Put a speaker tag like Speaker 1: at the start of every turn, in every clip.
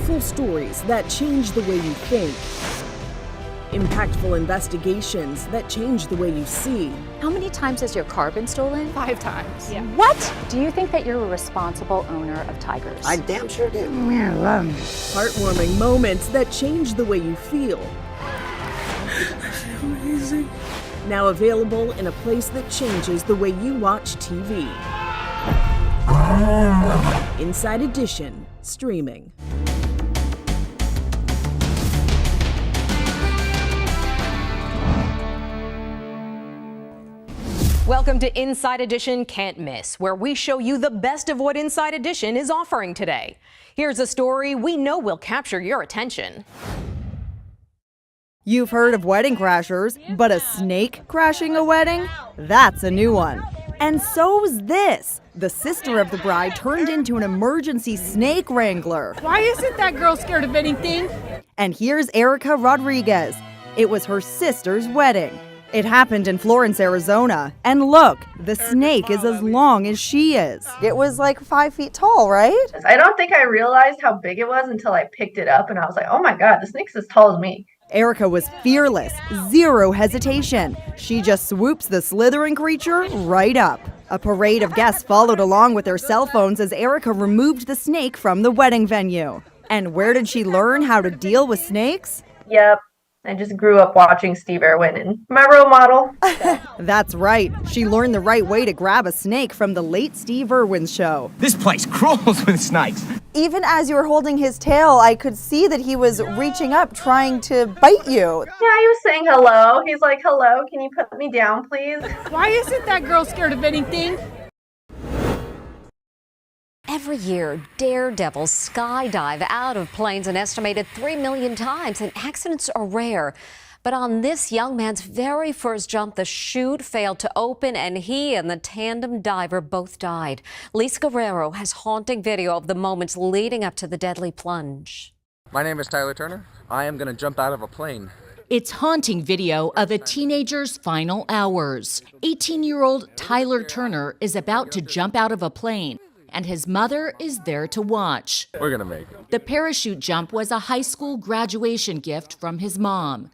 Speaker 1: Powerful stories that change the way you think. Impactful investigations that change the way you see.
Speaker 2: How many times has your car been stolen?
Speaker 3: 5 times.
Speaker 2: Yeah. What? Do you think that you're a responsible owner of tigers?
Speaker 4: I damn sure do.
Speaker 3: Yeah, I love them.
Speaker 1: Heartwarming moments that change the way you feel.
Speaker 3: Amazing.
Speaker 1: Now available in a place that changes the way you watch TV. Inside Edition, streaming.
Speaker 5: Welcome to Inside Edition Can't Miss, where we show you the best of what Inside Edition is offering today. Here's a story we know will capture your attention.
Speaker 6: You've heard of wedding crashers, but a snake crashing a wedding? That's a new one. And so's this. The sister of the bride turned into an emergency snake wrangler.
Speaker 3: Why isn't that girl scared of anything?
Speaker 6: And here's Erica Rodriguez. It was her sister's wedding. It happened in Florence, Arizona. And look, the snake is as long as she is. It was like 5 feet tall, right?
Speaker 7: I don't think I realized how big it was until I picked it up and I was like, oh my God, the snake's as tall as me.
Speaker 6: Erica was fearless, zero hesitation. She just swoops the slithering creature right up. A parade of guests followed along with their cell phones as Erica removed the snake from the wedding venue. And where did she learn how to deal with snakes?
Speaker 7: Yep. I just grew up watching Steve Irwin and my role model.
Speaker 6: That's right. She learned the right way to grab a snake from the late Steve Irwin show.
Speaker 8: This place crawls with snakes.
Speaker 6: Even as you were holding his tail, I could see that he was reaching up, trying to bite you.
Speaker 7: Yeah, he was saying hello. He's like, hello, can you put me down, please?
Speaker 3: Why isn't that girl scared of anything?
Speaker 9: Every year, daredevils skydive out of planes an estimated 3 million times, and accidents are rare. But on this young man's very first jump, the chute failed to open, and he and the tandem diver both died. Lisa Guerrero has haunting video of the moments leading up to the deadly plunge.
Speaker 10: My name is Tyler Turner. I am going to jump out of a plane.
Speaker 11: It's haunting video of a teenager's final hours. 18-year-old Tyler Turner is about to jump out of a plane, and his mother is there to watch.
Speaker 10: We're gonna make it.
Speaker 11: The parachute jump was a high school graduation gift from his mom.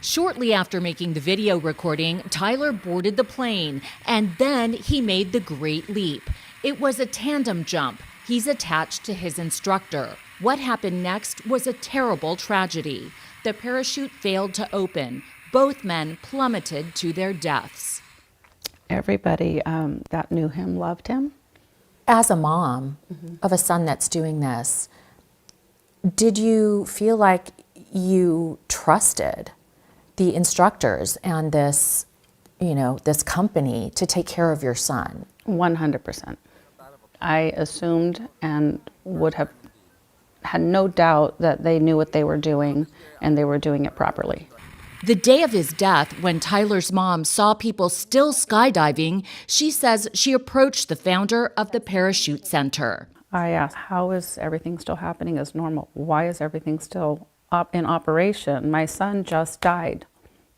Speaker 11: Shortly after making the video recording, Tyler boarded the plane, and then he made the great leap. It was a tandem jump. He's attached to his instructor. What happened next was a terrible tragedy. The parachute failed to open. Both men plummeted to their deaths.
Speaker 12: Everybody that knew him loved him.
Speaker 2: As a mom of a son that's doing this, did you feel like you trusted the instructors and this, this company to take care of your son?
Speaker 12: 100%. I assumed and would have had no doubt that they knew what they were doing and they were doing it properly.
Speaker 11: The day of his death, when Tyler's mom saw people still skydiving, she says she approached the founder of the Parachute Center.
Speaker 12: I asked, how is everything still happening as normal? Why is everything still in operation? My son just died.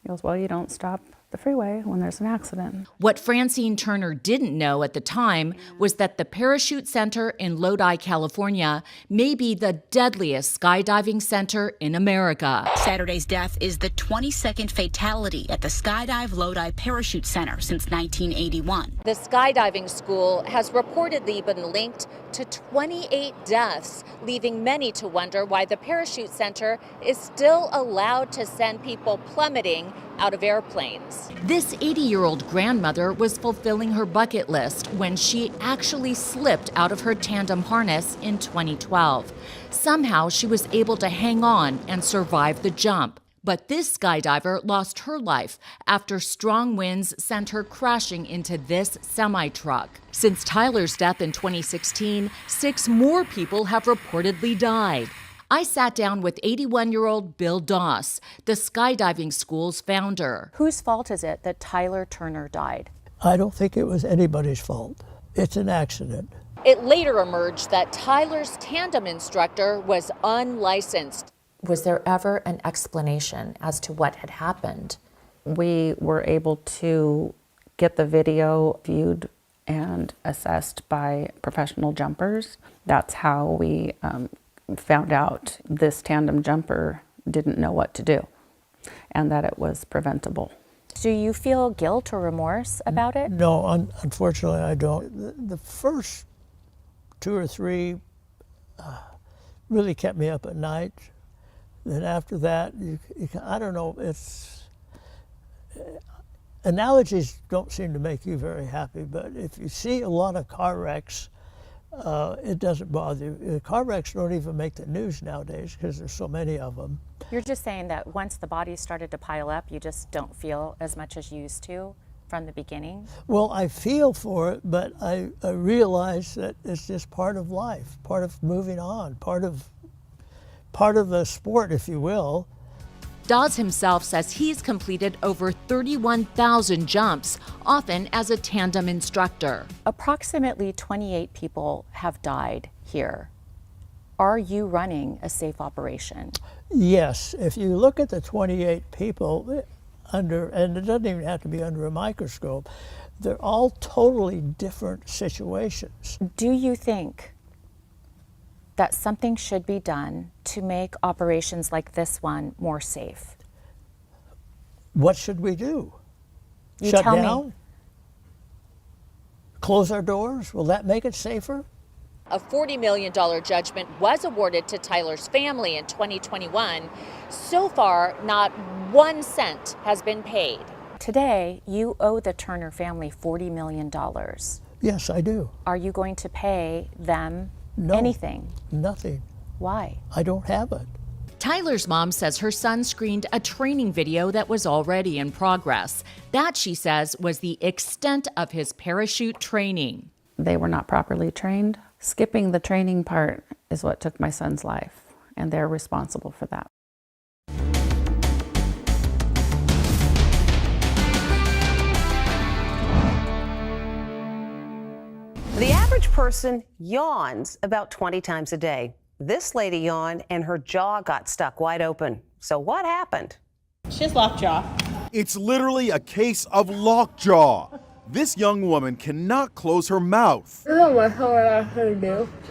Speaker 12: He goes, well, you don't stop the freeway when there's an accident.
Speaker 11: What Francine Turner didn't know at the time was that the Parachute Center in Lodi, California, may be the deadliest skydiving center in America.
Speaker 13: Saturday's death is the 22nd fatality at the Skydive Lodi Parachute Center since 1981.
Speaker 2: The skydiving school has reportedly been linked to 28 deaths, leaving many to wonder why the Parachute Center is still allowed to send people plummeting out of airplanes.
Speaker 11: This 80-year-old grandmother was fulfilling her bucket list when she actually slipped out of her tandem harness in 2012. Somehow she was able to hang on and survive the jump. But this skydiver lost her life after strong winds sent her crashing into this semi-truck. Since Tyler's death in 2016, 6 more people have reportedly died. I sat down with 81-year-old Bill Doss, the skydiving school's founder.
Speaker 2: Whose fault is it that Tyler Turner died?
Speaker 14: I don't think it was anybody's fault. It's an accident.
Speaker 2: It later emerged that Tyler's tandem instructor was unlicensed. Was there ever an explanation as to what had happened?
Speaker 12: We were able to get the video viewed and assessed by professional jumpers. That's how we found out this tandem jumper didn't know what to do and that it was preventable.
Speaker 2: Do you feel guilt or remorse about it?
Speaker 14: No, unfortunately I don't. The first 2 or 3 really kept me up at night. Then after that, I don't know, analogies don't seem to make you very happy, but if you see a lot of car wrecks, it doesn't bother you. Car wrecks don't even make the news nowadays because there's so many of them.
Speaker 2: You're just saying that once the bodies started to pile up, you just don't feel as much as you used to from the beginning?
Speaker 14: Well, I feel for it, but I realize that it's just part of life, part of moving on, part of the sport, if you will.
Speaker 11: Dawes himself says he's completed over 31,000 jumps, often as a tandem instructor.
Speaker 2: Approximately 28 people have died here. Are you running a safe operation?
Speaker 14: Yes, if you look at the 28 people and it doesn't even have to be under a microscope, they're all totally different situations.
Speaker 2: Do you think that something should be done to make operations like this one more safe?
Speaker 14: What should we do?
Speaker 2: You
Speaker 14: Shut
Speaker 2: tell
Speaker 14: down?
Speaker 2: me.
Speaker 14: Close our doors? Will that make it safer?
Speaker 11: A $40 million judgment was awarded to Tyler's family in 2021. So far, not 1 cent has been paid.
Speaker 2: Today, you owe the Turner family $40 million.
Speaker 14: Yes, I do.
Speaker 2: Are you going to pay them
Speaker 14: No,
Speaker 2: anything?
Speaker 14: Nothing.
Speaker 2: Why?
Speaker 14: I don't have it.
Speaker 11: Tyler's mom says her son screened a training video that was already in progress. That, she says, was the extent of his parachute training.
Speaker 12: They were not properly trained. Skipping the training part is what took my son's life, and they're responsible for that.
Speaker 4: The average person yawns about 20 times a day. This lady yawned and her jaw got stuck wide open. So what happened?
Speaker 3: She has lockjaw.
Speaker 15: It's literally a case of lockjaw. This young woman cannot close her mouth.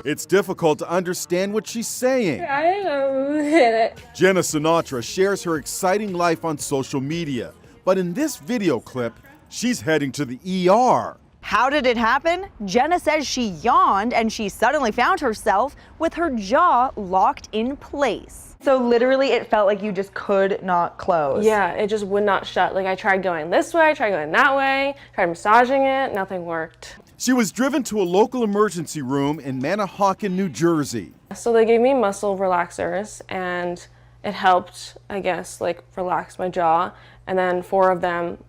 Speaker 15: It's difficult to understand what she's saying.
Speaker 3: I don't know.
Speaker 15: Jenna Sinatra shares her exciting life on social media, but in this video clip, she's heading to the ER.
Speaker 6: How did it happen? Jenna says she yawned and she suddenly found herself with her jaw locked in place. So literally it felt like you just could not close.
Speaker 16: Yeah, it just would not shut. Like I tried going this way, tried going that way, tried massaging it, nothing worked.
Speaker 15: She was driven to a local emergency room in Manahawkin, New Jersey.
Speaker 16: So they gave me muscle relaxers and it helped, I guess, like relax my jaw. And then 4 of them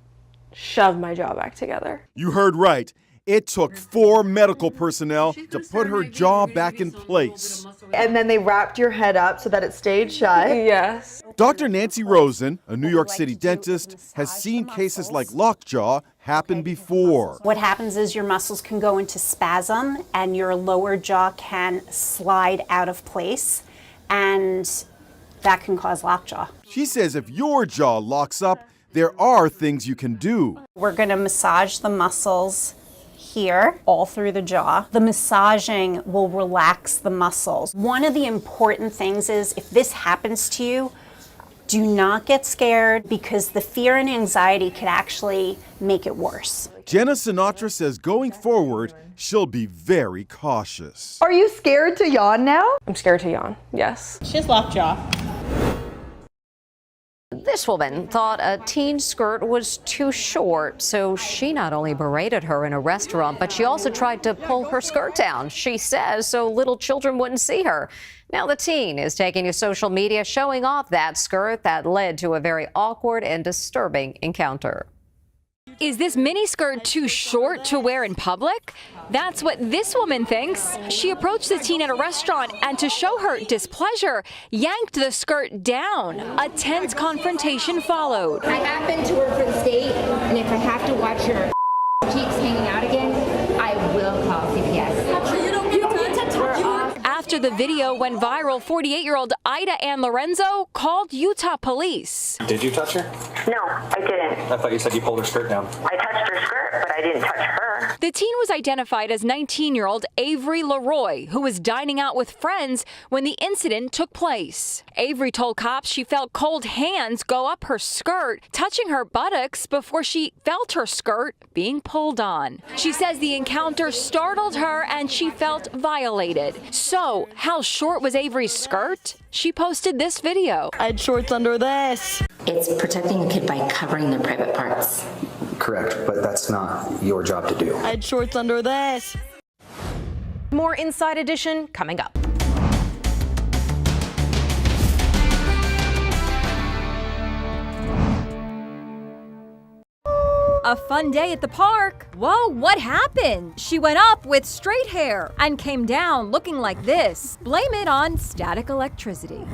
Speaker 16: shoved my jaw back together.
Speaker 15: You heard right. It took 4 medical personnel to put her jaw back in place.
Speaker 6: And then they wrapped your head up so that it stayed shut.
Speaker 16: Yes.
Speaker 15: Dr. Nancy Rosen, a New York City dentist, has seen cases like lockjaw happen before.
Speaker 17: What happens is your muscles can go into spasm and your lower jaw can slide out of place, and that can cause lockjaw.
Speaker 15: She says if your jaw locks up, there are things you can do.
Speaker 17: We're going to massage the muscles here, all through the jaw. The massaging will relax the muscles. One of the important things is if this happens to you, do not get scared because the fear and anxiety could actually make it worse.
Speaker 15: Jenna Sinatra says going forward, she'll be very cautious.
Speaker 6: Are you scared to yawn now?
Speaker 16: I'm scared to yawn, yes.
Speaker 3: She has lockjaw.
Speaker 9: This woman thought a teen skirt was too short, so she not only berated her in a restaurant, but she also tried to pull her skirt down, she says, so little children wouldn't see her. Now the teen is taking to social media showing off that skirt that led to a very awkward and disturbing encounter.
Speaker 18: Is this mini skirt too short to wear in public? That's what this woman thinks. She approached the teen at a restaurant and, to show her displeasure, yanked the skirt down. A tense confrontation followed.
Speaker 19: I happened to work for the state, and if I have to watch your cheeks hanging out again, I will call CPS. You don't get to touch her.
Speaker 18: After the video went viral, 48-year-old Ida Ann Lorenzo called Utah police.
Speaker 20: Did you touch her?
Speaker 21: No, I didn't.
Speaker 20: I thought you said you pulled her skirt down.
Speaker 21: I touched her skirt, but I didn't touch her.
Speaker 18: The teen was identified as 19-year-old Avery Leroy, who was dining out with friends when the incident took place. Avery told cops she felt cold hands go up her skirt, touching her buttocks before she felt her skirt being pulled on. She says the encounter startled her and she felt violated. So, how short was Avery's skirt? She posted this video.
Speaker 20: I had shorts under this.
Speaker 21: It's protecting a kid by covering their private parts.
Speaker 22: Correct, but that's not your job to do.
Speaker 20: I had shorts under this.
Speaker 5: More Inside Edition coming up.
Speaker 23: A fun day at the park. Whoa, what happened? She went up with straight hair and came down looking like this. Blame it on static electricity.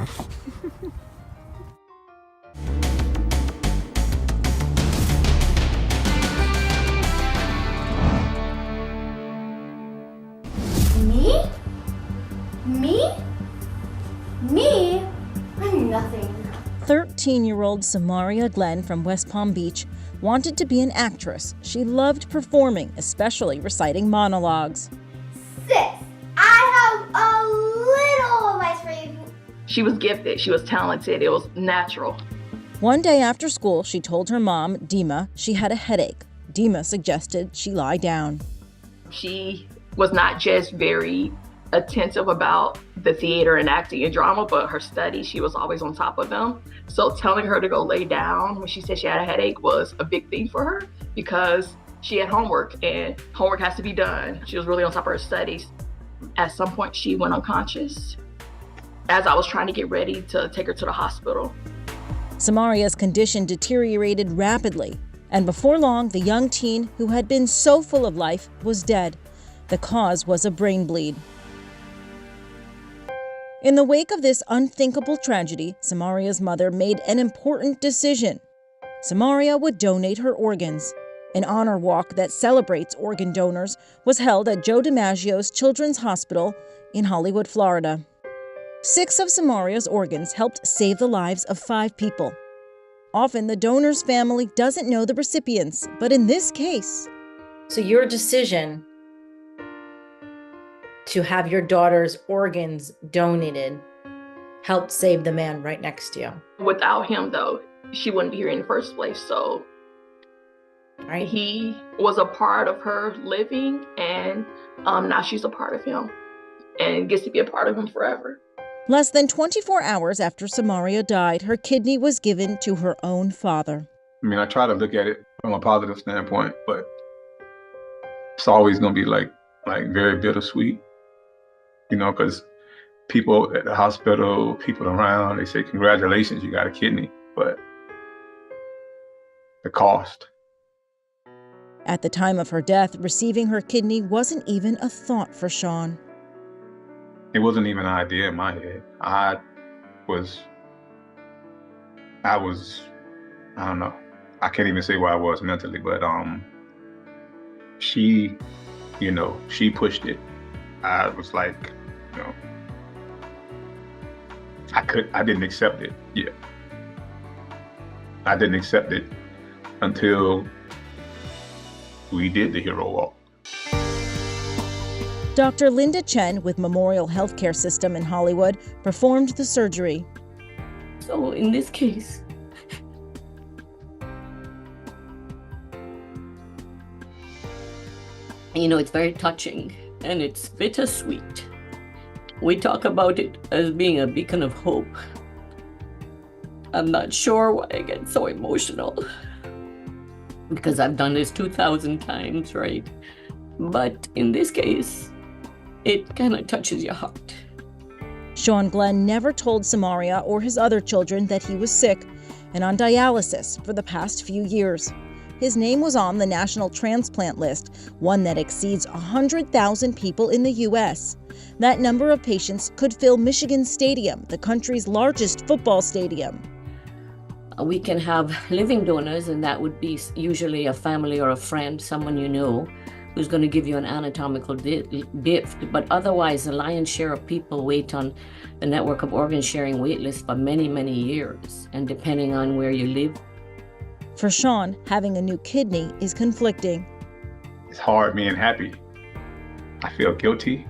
Speaker 24: Me? Me? Me? I'm nothing.
Speaker 25: 13-year-old Samaria Glenn from West Palm Beach wanted to be an actress. She loved performing, especially reciting monologues.
Speaker 24: Sis, I have a little advice for you.
Speaker 26: She was gifted. She was talented. It was natural.
Speaker 25: One day after school, she told her mom, Dima, she had a headache. Dima suggested she lie down.
Speaker 26: She was not just very attentive about the theater and acting and drama, but her studies, she was always on top of them. So telling her to go lay down when she said she had a headache was a big thing for her because she had homework and homework has to be done. She was really on top of her studies. At some point, she went unconscious as I was trying to get ready to take her to the hospital.
Speaker 25: Samaria's condition deteriorated rapidly, and before long, the young teen who had been so full of life was dead. The cause was a brain bleed. In the wake of this unthinkable tragedy, Samaria's mother made an important decision. Samaria would donate her organs. An honor walk that celebrates organ donors was held at Joe DiMaggio's Children's Hospital in Hollywood, Florida. 6 of Samaria's organs helped save the lives of 5 people. Often, the donor's family doesn't know the recipients, but in this case...
Speaker 27: So your decision to have your daughter's organs donated helped save the man right next to you.
Speaker 26: Without him, though, she wouldn't be here in the first place. So he was a part of her living, and now she's a part of him and gets to be a part of him forever.
Speaker 25: Less than 24 hours after Samaria died, her kidney was given to her own father.
Speaker 28: I mean, I try to look at it from a positive standpoint, but it's always going to be like very bittersweet. You know, because people at the hospital, people around, they say, congratulations, you got a kidney, but the cost.
Speaker 25: At the time of her death, receiving her kidney wasn't even a thought for Sean.
Speaker 28: It wasn't even an idea in my head. I don't know. I can't even say where I was mentally, but she pushed it. I was like, I didn't accept it yet. I didn't accept it until we did the hero walk.
Speaker 25: Dr. Linda Chen with Memorial Healthcare System in Hollywood performed the surgery.
Speaker 29: So in this case, it's very touching and it's bittersweet. We talk about it as being a beacon of hope. I'm not sure why I get so emotional because I've done this 2,000 times, right? But in this case, it kind of touches your heart.
Speaker 25: Sean Glenn never told Samaria or his other children that he was sick and on dialysis for the past few years. His name was on the national transplant list, one that exceeds 100,000 people in the U.S. That number of patients could fill Michigan Stadium, the country's largest football stadium.
Speaker 29: We can have living donors, and that would be usually a family or a friend, someone you know, who's going to give you an anatomical gift. But otherwise, the lion's share of people wait on the network of organ sharing wait list for many, many years, and depending on where you live.
Speaker 25: For Sean, having a new kidney is conflicting.
Speaker 28: it's hard being happy. I feel guilty.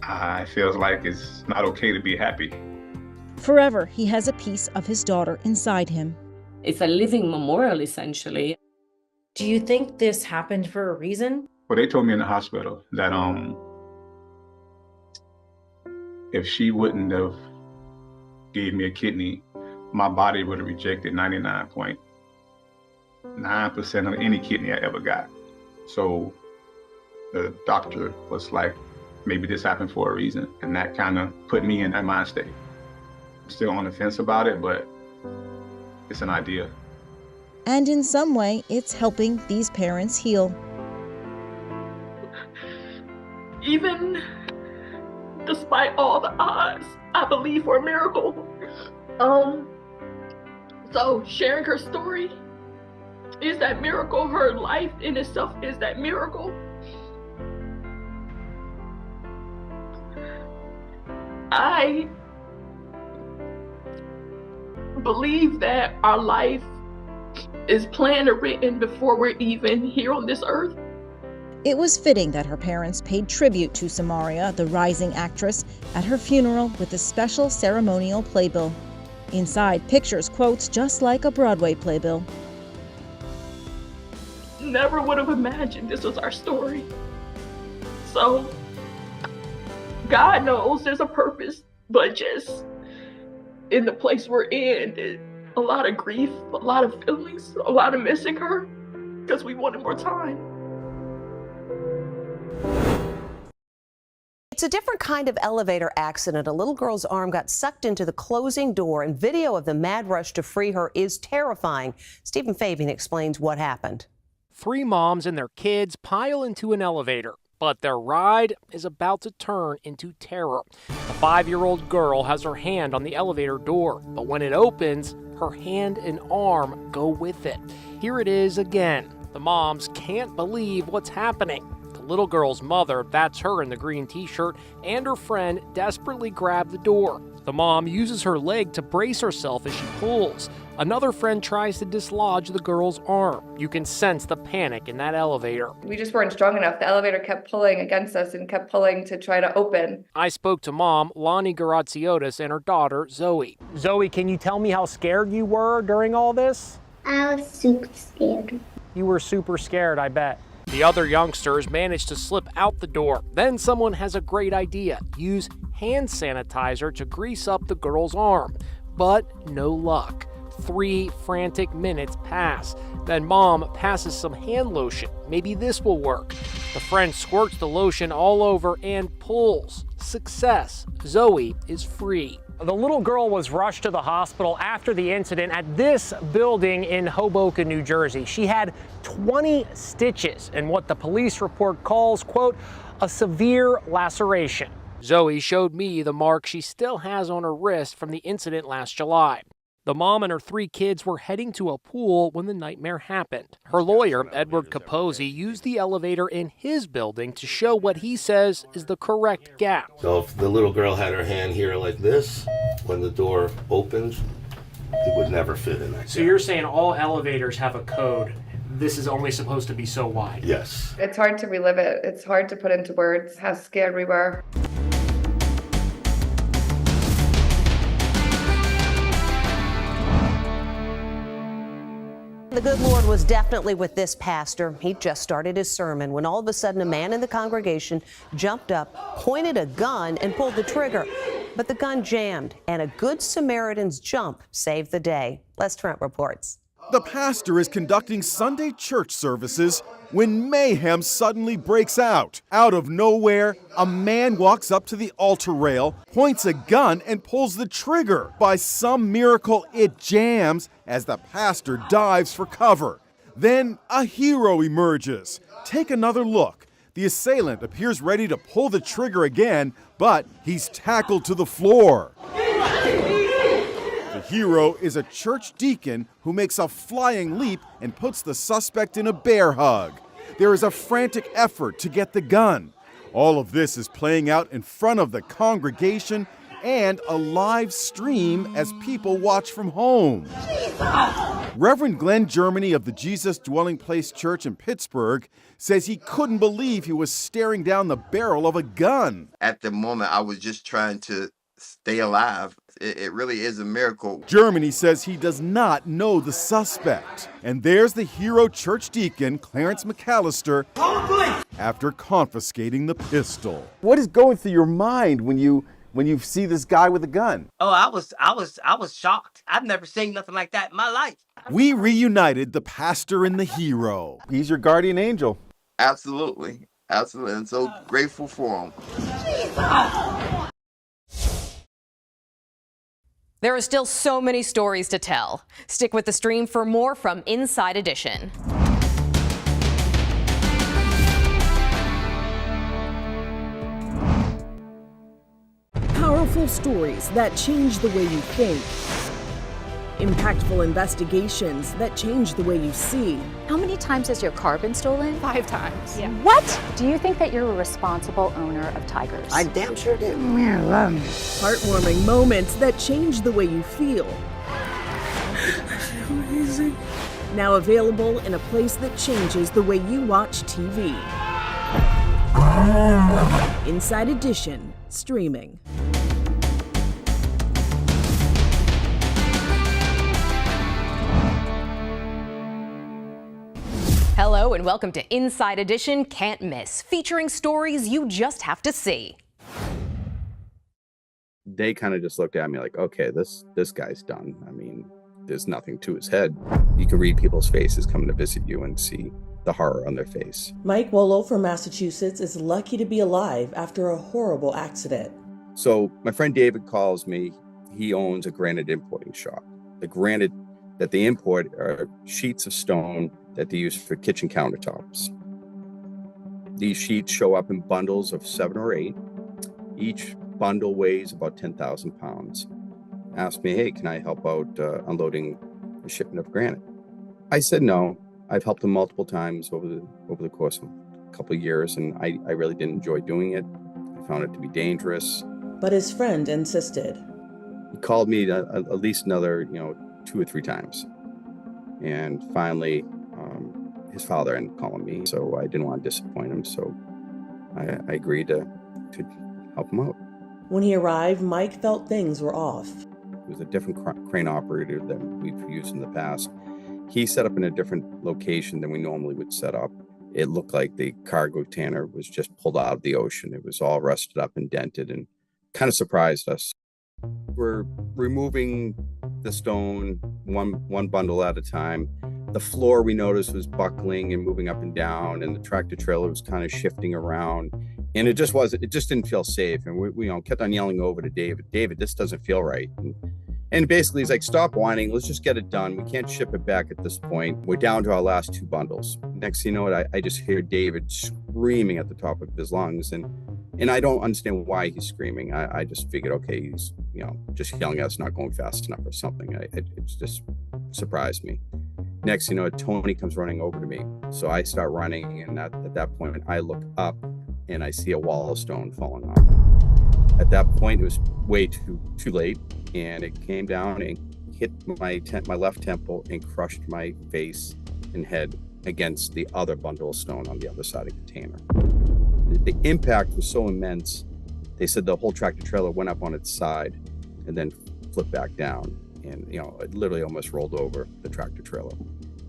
Speaker 28: I feels like it's not okay to be happy.
Speaker 25: Forever, he has a piece of his daughter inside him.
Speaker 29: It's a living memorial, essentially.
Speaker 27: Do you think this happened for a reason?
Speaker 28: Well, they told me in the hospital that if she wouldn't have gave me a kidney, my body would have rejected 99.9% of any kidney I ever got. So the doctor was like, maybe this happened for a reason. And that kind of put me in that mind state. I'm still on the fence about it, but it's an idea.
Speaker 25: And in some way, it's helping these parents heal.
Speaker 26: Even despite all the odds, I believe for a miracle. So sharing her story is that miracle. Her life in itself is that miracle. I believe that our life is planned or written before we're even here on this earth.
Speaker 25: It was fitting that her parents paid tribute to Samaria, the rising actress, at her funeral with a special ceremonial playbill. Inside, pictures, quotes, just like a Broadway playbill.
Speaker 26: Never would have imagined this was our story. So, God knows there's a purpose, but just in the place we're in, a lot of grief, a lot of feelings, a lot of missing her, because we wanted more time.
Speaker 4: It's a different kind of elevator accident. A little girl's arm got sucked into the closing door, and video of the mad rush to free her is terrifying. Stephen Fabian explains what happened.
Speaker 1: 3 moms and their kids pile into an elevator, but their ride is about to turn into terror. The 5-year-old girl has her hand on the elevator door, but when it opens, her hand and arm go with it. Here it is again. The moms can't believe what's happening. The little girl's mother, that's her in the green t-shirt, and her friend desperately grab the door. The mom uses her leg to brace herself as she pulls. Another friend tries to dislodge the girl's arm. You can sense the panic in that elevator.
Speaker 2: We just weren't strong enough. The elevator kept pulling against us and kept pulling to try to open.
Speaker 1: I spoke to mom, Lonnie Garaziotis, and her daughter, Zoe. Zoe, can you tell me how scared you were during all this?
Speaker 24: I was super scared.
Speaker 1: You were super scared, I bet. The other youngsters managed to slip out the door. Then someone has a great idea. Use hand sanitizer to grease up the girl's arm. But no luck. 3 frantic minutes pass. Then mom passes some hand lotion. Maybe this will work. The friend squirts the lotion all over and pulls. Success. Zoe is free. The little girl was rushed to the hospital after the incident at this building in Hoboken, New Jersey. She had 20 stitches in what the police report calls, quote, a severe laceration. Zoe showed me the mark she still has on her wrist from the incident last July. The mom and her 3 kids were heading to a pool when the nightmare happened. Her lawyer, Edward Capozzi, used the elevator in his building to show what he says is the correct gap.
Speaker 7: So if the little girl had her hand here like this, when the door opens, it would never fit in that
Speaker 1: So you're saying all elevators have a code. This is only supposed to be so wide?
Speaker 7: Yes.
Speaker 2: It's hard to relive it. It's hard to put into words how scared we were.
Speaker 4: The good Lord was definitely with this pastor. He just started his sermon when all of a sudden a man in the congregation jumped up, pointed a gun, and pulled the trigger. But the gun jammed, and a Good Samaritan's jump saved the day. Les Trent reports.
Speaker 15: The pastor is conducting Sunday church services when mayhem suddenly breaks out. Out of nowhere, a man walks up to the altar rail, points a gun, and pulls the trigger. By some miracle, it jams as the pastor dives for cover. Then a hero emerges. Take another look. The assailant appears ready to pull the trigger again, but he's tackled to the floor. The hero is a church deacon who makes a flying leap and puts the suspect in a bear hug. There is a frantic effort to get the gun. All of this is playing out in front of the congregation and a live stream as people watch from home. Reverend Glenn Germany of the Jesus Dwelling Place Church in Pittsburgh says he couldn't believe he was staring down the barrel of a gun.
Speaker 6: At the moment, I was just trying to stay alive. It really is a miracle.
Speaker 15: Germany says he does not know the suspect. And there's the hero church deacon, Clarence McAllister, after confiscating the pistol.
Speaker 8: What is going through your mind when you see this guy with a gun?
Speaker 10: Oh, I was shocked. I've never seen nothing like that in my life.
Speaker 15: We reunited the pastor and the hero.
Speaker 8: He's your guardian angel.
Speaker 6: Absolutely. Absolutely. I'm so grateful for him.
Speaker 5: There are still so many stories to tell. Stick with the stream for more from Inside Edition.
Speaker 11: Powerful stories that change the way you think. Impactful investigations that change the way you see.
Speaker 12: How many times has your car been stolen?
Speaker 11: 5 times.
Speaker 12: Yeah. What? Do you think that you're a responsible owner of tigers? I damn sure do.
Speaker 11: Heartwarming moments that change the way you feel. I feel amazing. Now available in a place that changes the way you watch TV. Inside Edition, streaming.
Speaker 5: Hello and welcome to Inside Edition Can't Miss, featuring stories you just have to see.
Speaker 13: They kind of just looked at me like, okay, this guy's done. I mean, there's nothing to his head. You can read people's faces coming to visit you and see the horror on their face.
Speaker 14: Mike Wolo from Massachusetts is lucky to be alive after a horrible accident.
Speaker 13: So my friend David calls me. He owns a granite importing shop. The granite that they import are sheets of stone that they use for kitchen countertops. These sheets show up in bundles of 7 or 8. Each bundle weighs about 10,000 pounds. Asked me, hey, can I help out unloading a shipment of granite? I said no. I've helped him multiple times over the course of a couple of years, and I really didn't enjoy doing it. I found it to be dangerous.
Speaker 14: But his friend insisted.
Speaker 13: He called me at least another, 2 or 3 times. And finally, his father ended up calling me, so I didn't want to disappoint him, so I agreed to help him out.
Speaker 14: When he arrived, Mike felt things were off.
Speaker 13: It was a different crane operator than we've used in the past. He set up in a different location than we normally would set up. It looked like the cargo tanner was just pulled out of the ocean. It was all rusted up and dented and kind of surprised us. We're removing the stone one bundle at a time. The floor we noticed was buckling and moving up and down, and the tractor trailer was kind of shifting around. And it just didn't feel safe. And we kept on yelling over to David, this doesn't feel right. And basically he's like, stop whining, let's just get it done. We can't ship it back at this point. We're down to our last 2 bundles. Next thing you know what, I just hear David screaming at the top of his lungs. And I don't understand why he's screaming. I just figured, okay, he's just yelling at us not going fast enough or something. It just surprised me. Next thing you know, Tony comes running over to me. So I start running, and at that point I look up and I see a wall of stone falling off. At that point it was way too late, and it came down and hit my left temple and crushed my face and head against the other bundle of stone on the other side of the container. The impact was so immense, they said the whole tractor trailer went up on its side and then flipped back down. And, it literally almost rolled over the tractor trailer.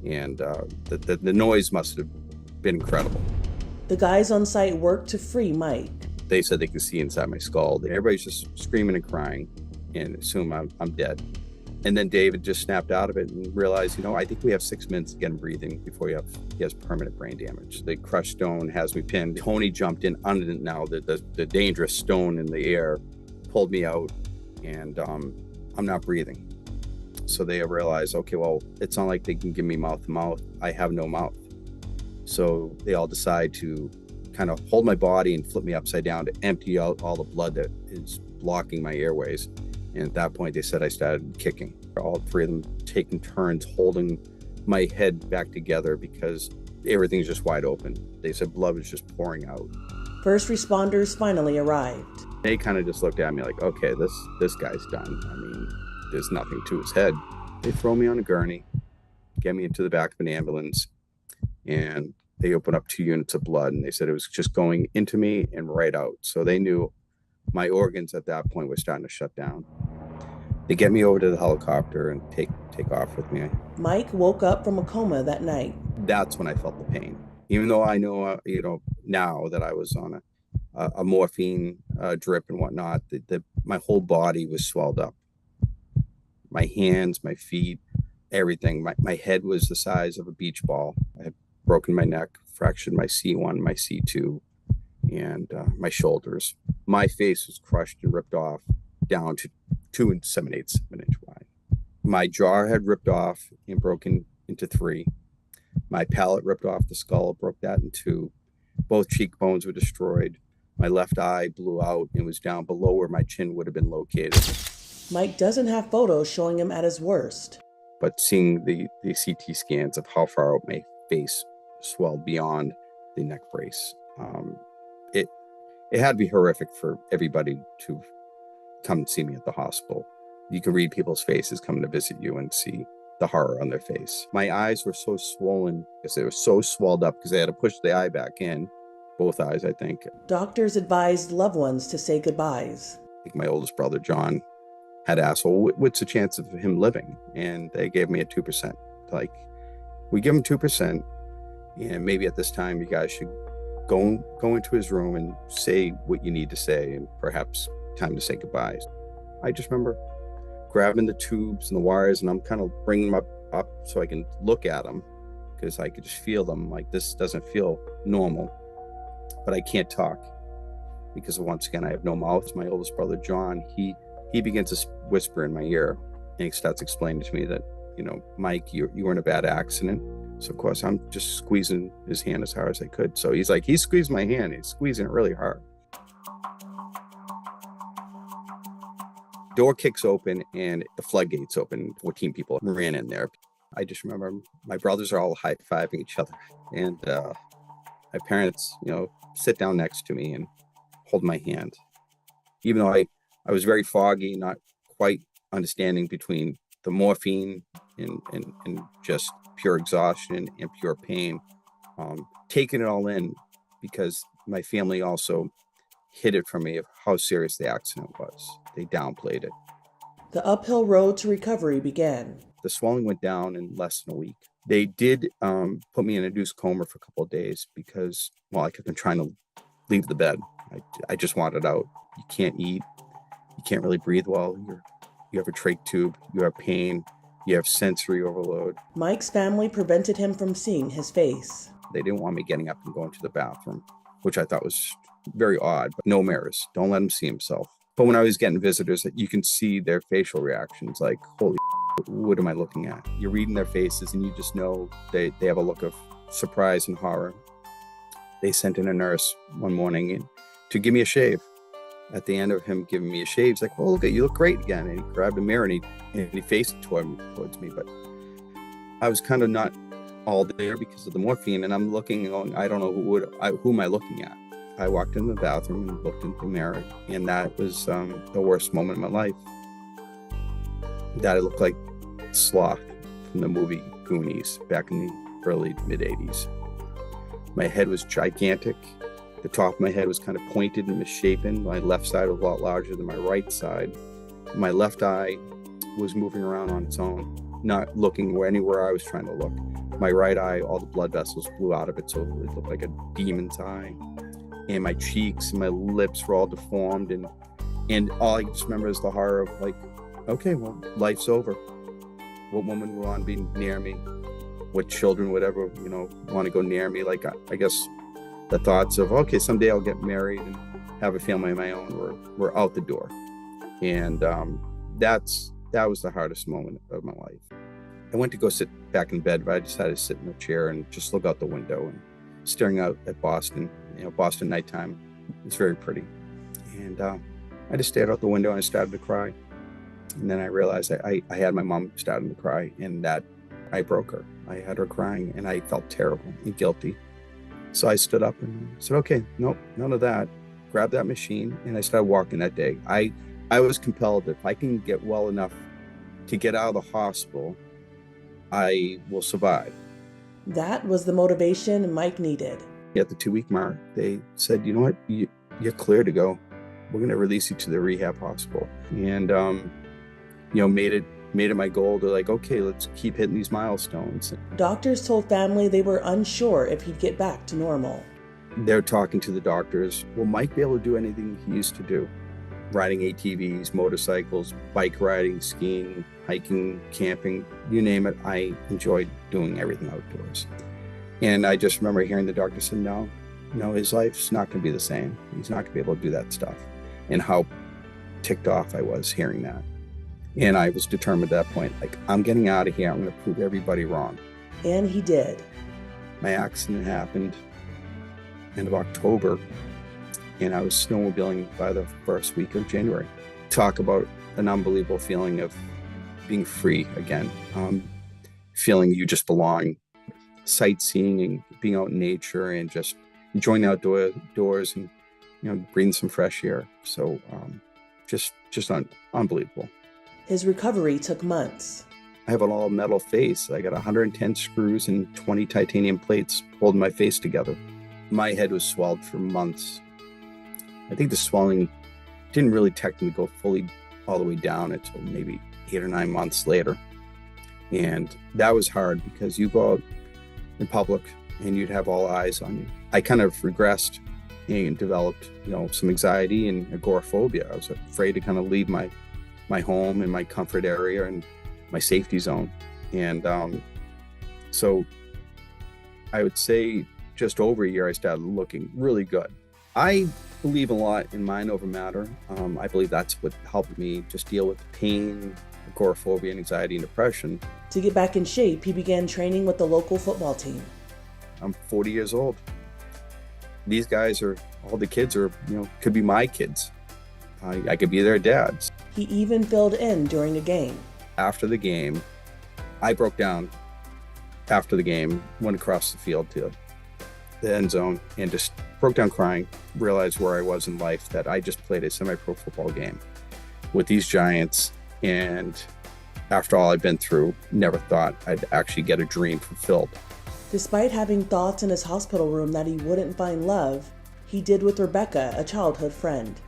Speaker 13: And the noise must have been incredible.
Speaker 14: The guys on site worked to free Mike.
Speaker 13: They said they could see inside my skull. Everybody's just screaming and crying and assume I'm dead. And then David just snapped out of it and realized, I think we have 6 minutes to get him breathing before he has permanent brain damage. The crushed stone has me pinned. Tony jumped in under it now, the dangerous stone in the air, pulled me out, and I'm not breathing. So they realized, okay, well, it's not like they can give me mouth to mouth. I have no mouth. So they all decide to kind of hold my body and flip me upside down to empty out all the blood that is blocking my airways. And at that point, they said I started kicking. All 3 of them taking turns holding my head back together because everything's just wide open. They said blood was just pouring out.
Speaker 14: First responders finally arrived.
Speaker 13: They kind of just looked at me like, okay, this guy's done. I mean, there's nothing to his head. They throw me on a gurney, get me into the back of an ambulance, and they opened up 2 units of blood, and they said it was just going into me and right out. So they knew my organs at that point were starting to shut down. They get me over to the helicopter and take off with me.
Speaker 14: Mike woke up from a coma that night.
Speaker 13: That's when I felt the pain. Even though I know, now that I was on a morphine drip and whatnot, my whole body was swelled up. My hands, my feet, everything. My head was the size of a beach ball. I had broken my neck, fractured my C1, my C2, and my shoulders. My face was crushed and ripped off down to 2 7/8 of an inch wide. My jaw had ripped off and broken into 3. My palate ripped off the skull, broke that in 2. Both cheekbones were destroyed. My left eye blew out and was down below where my chin would have been located.
Speaker 14: Mike doesn't have photos showing him at his worst.
Speaker 13: But seeing the CT scans of how far out my face swelled beyond the neck brace, it had to be horrific for everybody to come and see me at the hospital. You can read people's faces coming to visit you and see the horror on their face. My eyes were so swollen because they were so swelled up because they had to push the eye back in, both eyes, I think.
Speaker 14: Doctors advised loved ones to say goodbyes.
Speaker 13: I think my oldest brother, John, had asked, well, what's the chance of him living? And they gave me a 2%. Like, we give him 2%, and maybe at this time you guys should go into his room and say what you need to say, and perhaps time to say goodbyes. I just remember grabbing the tubes and the wires, and I'm kind of bringing them up so I can look at them, because I could just feel them. Like, this doesn't feel normal, but I can't talk because once again I have no mouth. My oldest brother, John, he begins to whisper in my ear, and he starts explaining to me that, Mike, you were in a bad accident. So of course I'm just squeezing his hand as hard as I could. So he squeezed my hand, he's squeezing it really hard. Door kicks open and the floodgates open. 14 people ran in there. I just remember my brothers are all high-fiving each other, and my parents, sit down next to me and hold my hand. Even though I was very foggy, not quite understanding between the morphine and just pure exhaustion and pure pain, taking it all in, because my family also hid it from me of how serious the accident was. They downplayed it.
Speaker 14: The uphill road to recovery began.
Speaker 13: The swelling went down in less than a week. They did put me in a induced coma for a couple of days because, I kept on trying to leave the bed. I just wanted out. You can't eat. You can't really breathe well. You have a trach tube. You have pain. You have sensory overload.
Speaker 14: Mike's family prevented him from seeing his face.
Speaker 13: They didn't want me getting up and going to the bathroom, which I thought was very odd. But no mirrors. Don't let him see himself. But when I was getting visitors, you can see their facial reactions, like, holy what am I looking at? You're reading their faces and you just know they have a look of surprise and horror. They sent in a nurse one morning to give me a shave. At the end of him giving me a shave, he's like, well, look, you look great again. And he grabbed a mirror and he faced towards me. But I was kind of not all there because of the morphine. And I'm looking and going, I don't know who am I looking at? I walked into the bathroom and looked into the mirror. And that was the worst moment of my life. That I looked like Sloth from the movie Goonies back in the early mid-'80s. My head was gigantic. The top of my head was kind of pointed and misshapen. My left side was a lot larger than my right side. My left eye was moving around on its own, not looking anywhere I was trying to look. My right eye, all the blood vessels blew out of it, so it looked like a demon's eye. And my cheeks and my lips were all deformed, and all I just remember is the horror of, like, okay, well, life's over. What woman would want to be near me? What children would ever, want to go near me? Like, I guess the thoughts of, okay, someday I'll get married and have a family of my own were out the door. And that was the hardest moment of my life. I went to go sit back in bed, but I decided to sit in a chair and just look out the window and staring out at Boston. Boston nighttime, it's very pretty. And I just stared out the window and I started to cry. And then I realized I had my mom starting to cry, and that I broke her. I had her crying and I felt terrible and guilty. So I stood up and said, okay, nope, none of that. Grabbed that machine and I started walking that day. I was compelled, if I can get well enough to get out of the hospital, I will survive.
Speaker 14: That was the motivation Mike needed.
Speaker 13: At the 2-week mark, they said, you know what, you're clear to go. We're going to release you to the rehab hospital. And, made it my goal to like, okay, let's keep hitting these milestones.
Speaker 14: Doctors told family they were unsure if he'd get back to normal.
Speaker 13: They're talking to the doctors. Will Mike be able to do anything he used to do? Riding ATVs, motorcycles, bike riding, skiing, hiking, camping, you name it. I enjoyed doing everything outdoors. And I just remember hearing the doctor say, no, his life's not going to be the same. He's not going to be able to do that stuff. And how ticked off I was hearing that. And I was determined at that point, like, I'm getting out of here. I'm going to prove everybody wrong.
Speaker 14: And he did.
Speaker 13: My accident happened end of October, and I was snowmobiling by the first week of January. Talk about an unbelievable feeling of being free again, feeling you just belong, sightseeing and being out in nature and just enjoying the outdoors and breathing some fresh air. So just unbelievable.
Speaker 14: His recovery took months.
Speaker 13: I have an all metal face. I got 110 screws and 20 titanium plates holding my face together. My head was swelled for months. I think the swelling didn't really technically go fully all the way down until maybe 8 or 9 months later. And that was hard because you go out in public and you'd have all eyes on you. I kind of regressed and developed, some anxiety and agoraphobia. I was afraid to kind of leave my home and my comfort area and my safety zone. And so I would say just over a year, I started looking really good. I believe a lot in mind over matter. I believe that's what helped me just deal with pain, agoraphobia, anxiety, and depression.
Speaker 14: To get back in shape, he began training with the local football team.
Speaker 13: I'm 40 years old. These guys all the kids could be my kids. I could be their dads.
Speaker 14: He even filled in during a game.
Speaker 13: After the game, I broke down. After the game, went across the field to the end zone and just broke down crying, realized where I was in life, that I just played a semi-pro football game with these giants. And after all I've been through, never thought I'd actually get a dream fulfilled.
Speaker 14: Despite having thoughts in his hospital room that he wouldn't find love, he did with Rebecca, a childhood friend.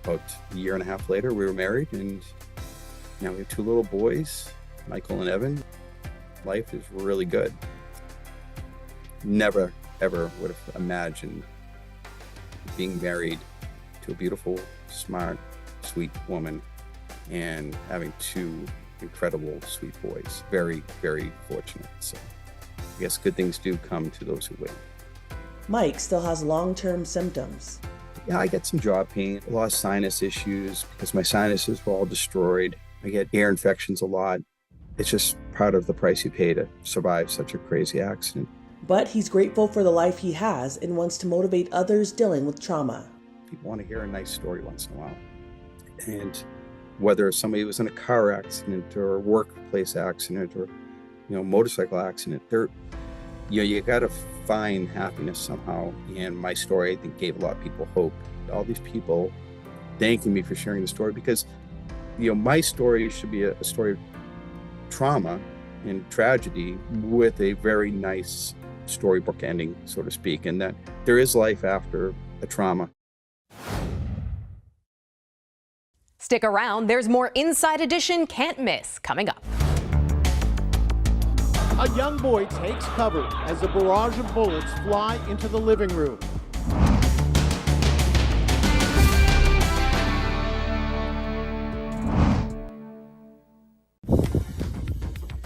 Speaker 13: About a year and a half later, we were married, and now we have 2 little boys, Michael and Evan. Life is really good. Never, ever would have imagined being married to a beautiful, smart, sweet woman and having 2 incredible, sweet boys. Very, very fortunate. So I guess good things do come to those who wait.
Speaker 14: Mike still has long-term symptoms.
Speaker 13: Yeah, I get some jaw pain, a lot of sinus issues because my sinuses were all destroyed. I get ear infections a lot. It's just part of the price you pay to survive such a crazy accident.
Speaker 14: But he's grateful for the life he has and wants to motivate others dealing with trauma.
Speaker 13: People want to hear a nice story once in a while. And whether somebody was in a car accident or a workplace accident or, motorcycle accident, you got to find happiness somehow. And my story, I think, gave a lot of people hope. All these people thanking me for sharing the story because, my story should be a story of trauma and tragedy with a very nice storybook ending, so to speak, and that there is life after a trauma.
Speaker 5: Stick around, there's more Inside Edition Can't Miss coming up.
Speaker 3: A young boy takes cover as a barrage of bullets fly into the living room.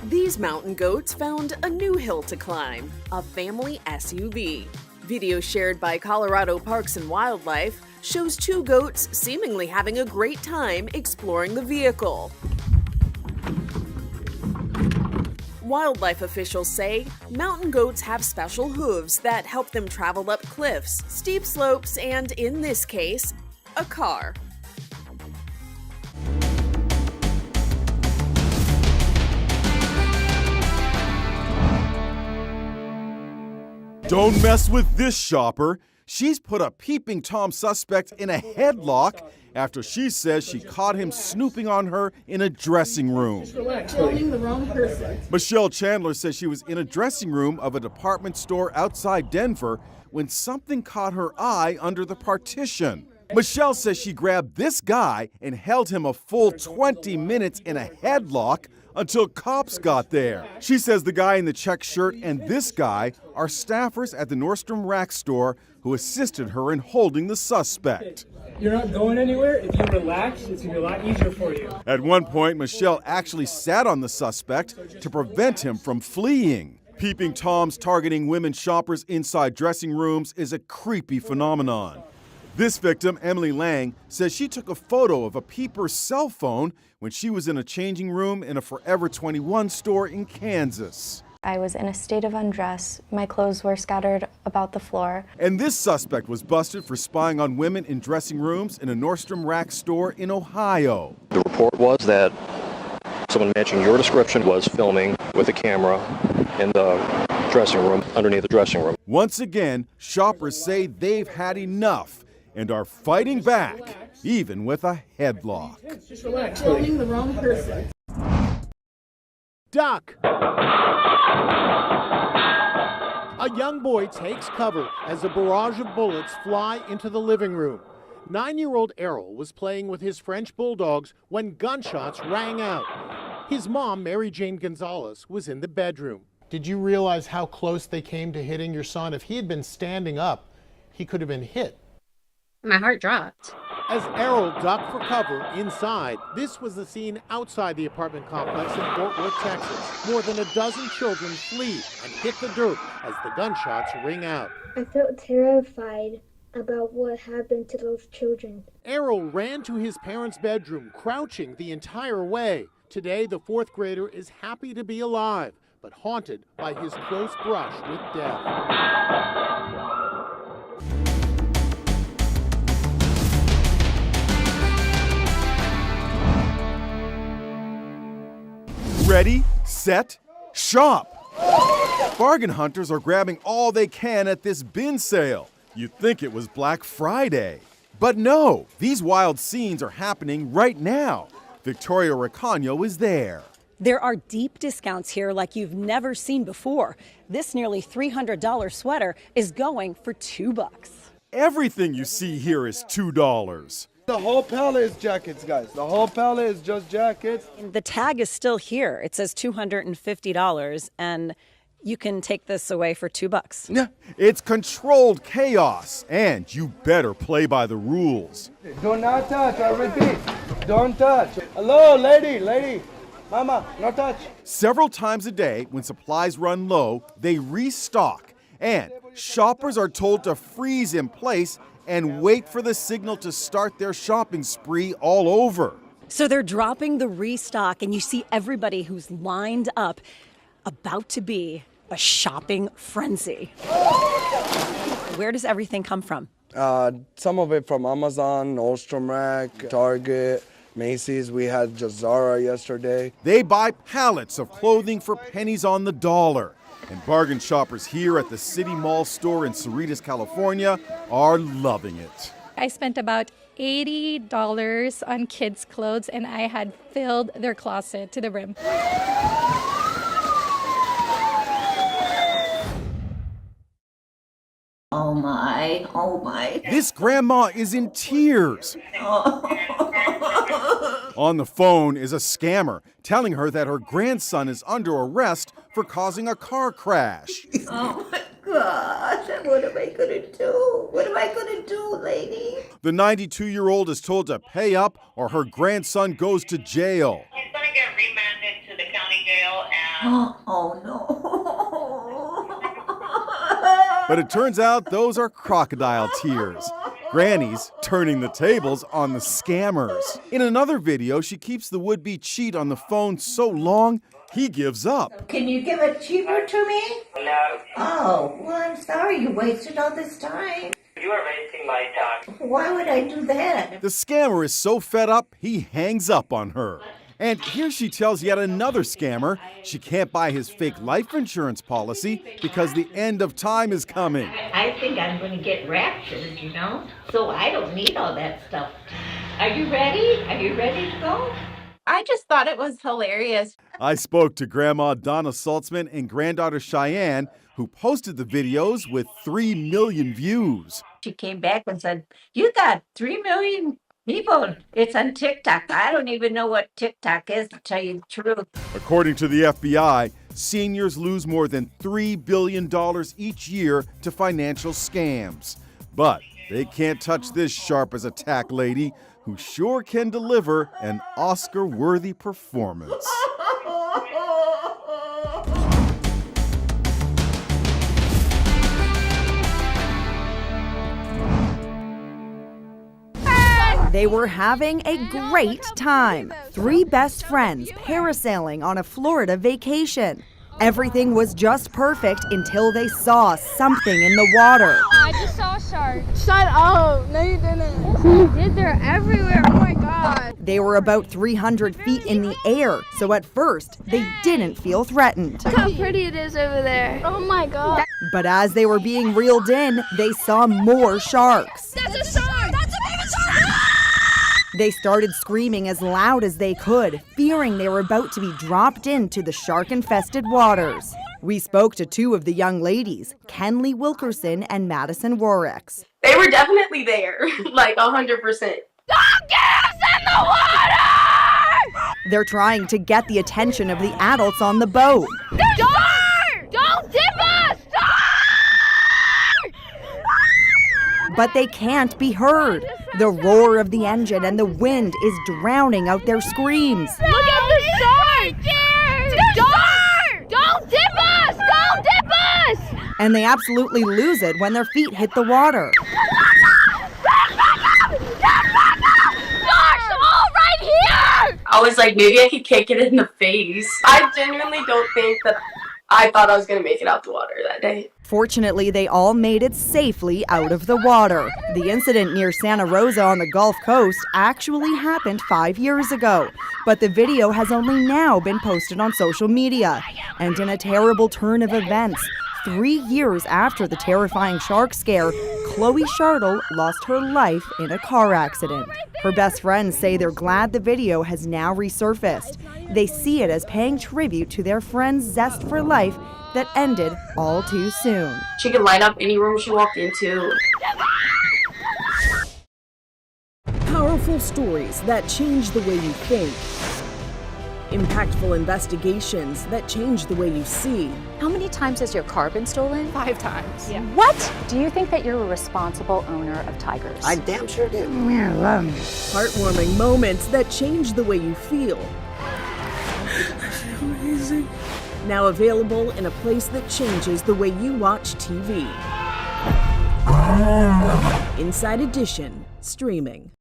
Speaker 11: These mountain goats found a new hill to climb, a family SUV. Video shared by Colorado Parks and Wildlife shows 2 goats seemingly having a great time exploring the vehicle. Wildlife officials say mountain goats have special hooves that help them travel up cliffs, steep slopes, and, in this case, a car.
Speaker 15: Don't mess with this shopper. She's put a peeping Tom suspect in a headlock after she says she caught him snooping on her in a dressing room.
Speaker 27: Filming the wrong person.
Speaker 15: Michelle Chandler says she was in a dressing room of a department store outside Denver when something caught her eye under the partition. Michelle says she grabbed this guy and held him a full 20 minutes in a headlock until cops got there. She says the guy in the check shirt and this guy are staffers at the Nordstrom Rack store who assisted her in holding the suspect.
Speaker 9: You're not going anywhere. If you relax, it's going to be a lot easier for you.
Speaker 15: At one point, Michelle actually sat on the suspect to prevent him from fleeing. Peeping Toms targeting women shoppers inside dressing rooms is a creepy phenomenon. This victim, Emily Lang, says she took a photo of a peeper's cell phone when she was in a changing room in a Forever 21 store in Kansas.
Speaker 16: I was in a state of undress. My clothes were scattered about the floor.
Speaker 15: And this suspect was busted for spying on women in dressing rooms in a Nordstrom Rack store in Ohio.
Speaker 17: The report was that someone matching your description was filming with a camera in the dressing room, underneath the dressing room.
Speaker 15: Once again, shoppers say they've had enough and are fighting back, even with a headlock.
Speaker 27: Just relax. Filming the wrong person.
Speaker 3: Duck! A young boy takes cover as a barrage of bullets fly into the living room. 9-year-old Errol was playing with his French bulldogs when gunshots rang out. His mom, Mary Jane Gonzalez, was in the bedroom. Did you realize how close they came to hitting your son? If he had been standing up, he could have been hit.
Speaker 16: My heart dropped.
Speaker 3: As Errol ducked for cover inside, this was the scene outside the apartment complex in Fort Worth, Texas. More than a dozen children flee and hit the dirt as the gunshots ring out.
Speaker 24: I felt terrified about what happened to those children.
Speaker 3: Errol ran to his parents' bedroom, crouching the entire way. Today, the fourth grader is happy to be alive, but haunted by his close brush with death.
Speaker 15: Ready, set, shop. Bargain hunters are grabbing all they can at this bin sale. You'd think it was Black Friday. But no, these wild scenes are happening right now. Victoria Ricano is there.
Speaker 18: There are deep discounts here like you've never seen before. This nearly $300 sweater is going for $2.
Speaker 15: Everything you see here is $2.
Speaker 19: The whole pallet is jackets, guys. The whole pallet is just jackets.
Speaker 18: The tag is still here. It says $250, and you can take this away for $2.
Speaker 15: Yeah, it's controlled chaos, and you better play by the rules.
Speaker 19: Do not touch, I repeat. Don't touch. Hello, lady. Mama, no touch.
Speaker 15: Several times a day, when supplies run low, they restock, and shoppers are told to freeze in place and wait for the signal to start their shopping spree all over.
Speaker 18: So they're dropping the restock, and you see everybody who's lined up, about to be a shopping frenzy. Where does everything come from?
Speaker 19: Some of it from Amazon, Nordstrom Rack, Target, Macy's. We had just Zara yesterday.
Speaker 15: They buy pallets of clothing for pennies on the dollar. And bargain shoppers here at the City Mall store in Cerritos, California are loving it.
Speaker 16: I spent about $80 on kids' clothes, and I had filled their closet to the rim.
Speaker 20: Oh my.
Speaker 15: This grandma is in tears. On the phone is a scammer telling her that her grandson is under arrest for causing a car crash.
Speaker 20: Oh my gosh, what am I gonna do? What am I gonna do, lady?
Speaker 15: The 92-year-old is told to pay up or her grandson goes to jail.
Speaker 20: He's gonna get remanded to the county jail and... Oh no.
Speaker 15: But it turns out those are crocodile tears. Granny's turning the tables on the scammers. In another video, she keeps the would-be cheat on the phone so long, he gives up.
Speaker 20: Can you give it cheaper to me? No. Oh, well, I'm sorry you wasted all this time. You are wasting my time. Why would I do that?
Speaker 15: The scammer is so fed up, he hangs up on her. And here she tells yet another scammer she can't buy his fake life insurance policy because the end of time is coming.
Speaker 20: I think I'm going to get raptured, you know? So I don't need all that stuff. Are you ready? Are you ready to go?
Speaker 1: I just thought it was hilarious.
Speaker 15: I spoke to Grandma Donna Saltzman and granddaughter Cheyenne, who posted the videos with 3 million views.
Speaker 20: She came back and said, "You got 3 million people. It's on TikTok." I don't even know what TikTok is, to tell you the truth.
Speaker 15: According to the FBI, seniors lose more than $3 billion each year to financial scams. But they can't touch this sharp as a tack lady who sure can deliver an Oscar-worthy performance.
Speaker 7: They were having a great time. 3 best friends parasailing on a Florida vacation. Everything was just perfect until they saw something in the water.
Speaker 21: I just saw a shark. Shut up. No, you didn't. You did. They're everywhere. Oh my God.
Speaker 7: They were about 300 feet in the air, so at first they didn't feel threatened.
Speaker 21: Look how pretty it is over there. Oh my God.
Speaker 7: But as they were being reeled in, they saw more sharks.
Speaker 21: That's a shark. That's a baby shark.
Speaker 7: They started screaming as loud as they could, fearing they were about to be dropped into the shark-infested waters. We spoke to 2 of the young ladies, Kenley Wilkerson and Madison Warricks.
Speaker 22: They were definitely there, like 100%.
Speaker 21: Don't get us in the water!
Speaker 7: They're trying to get the attention of the adults on the boat.
Speaker 21: Don't dip us!
Speaker 7: But they can't be heard. The roar of the engine and the wind is drowning out their screams.
Speaker 21: Look at the shark! Don't dip us! Don't dip us!
Speaker 7: And they absolutely lose it when their feet hit the water.
Speaker 21: Sharks all right here!
Speaker 22: I was like, maybe I could kick it in the face. I genuinely don't think that I thought I was going to make it out the water that day.
Speaker 7: Fortunately, they all made it safely out of the water. The incident near Santa Rosa on the Gulf Coast actually happened 5 years ago, but the video has only now been posted on social media. And in a terrible turn of events, 3 years after the terrifying shark scare, Chloe Shartle lost her life in a car accident. Her best friends say they're glad the video has now resurfaced. They see it as paying tribute to their friend's zest for life that ended all too soon.
Speaker 22: She could light up any room she walked into.
Speaker 14: Powerful stories that change the way you think. Impactful investigations that change the way you see.
Speaker 12: How many times has your car been stolen?
Speaker 27: 5 times.
Speaker 12: Yeah. What? Do you think that you're a responsible owner of tigers?
Speaker 20: I damn sure do.
Speaker 14: Heartwarming moments that change the way you feel. I feel amazing. Now available in a place that changes the way you watch TV. Inside Edition, streaming.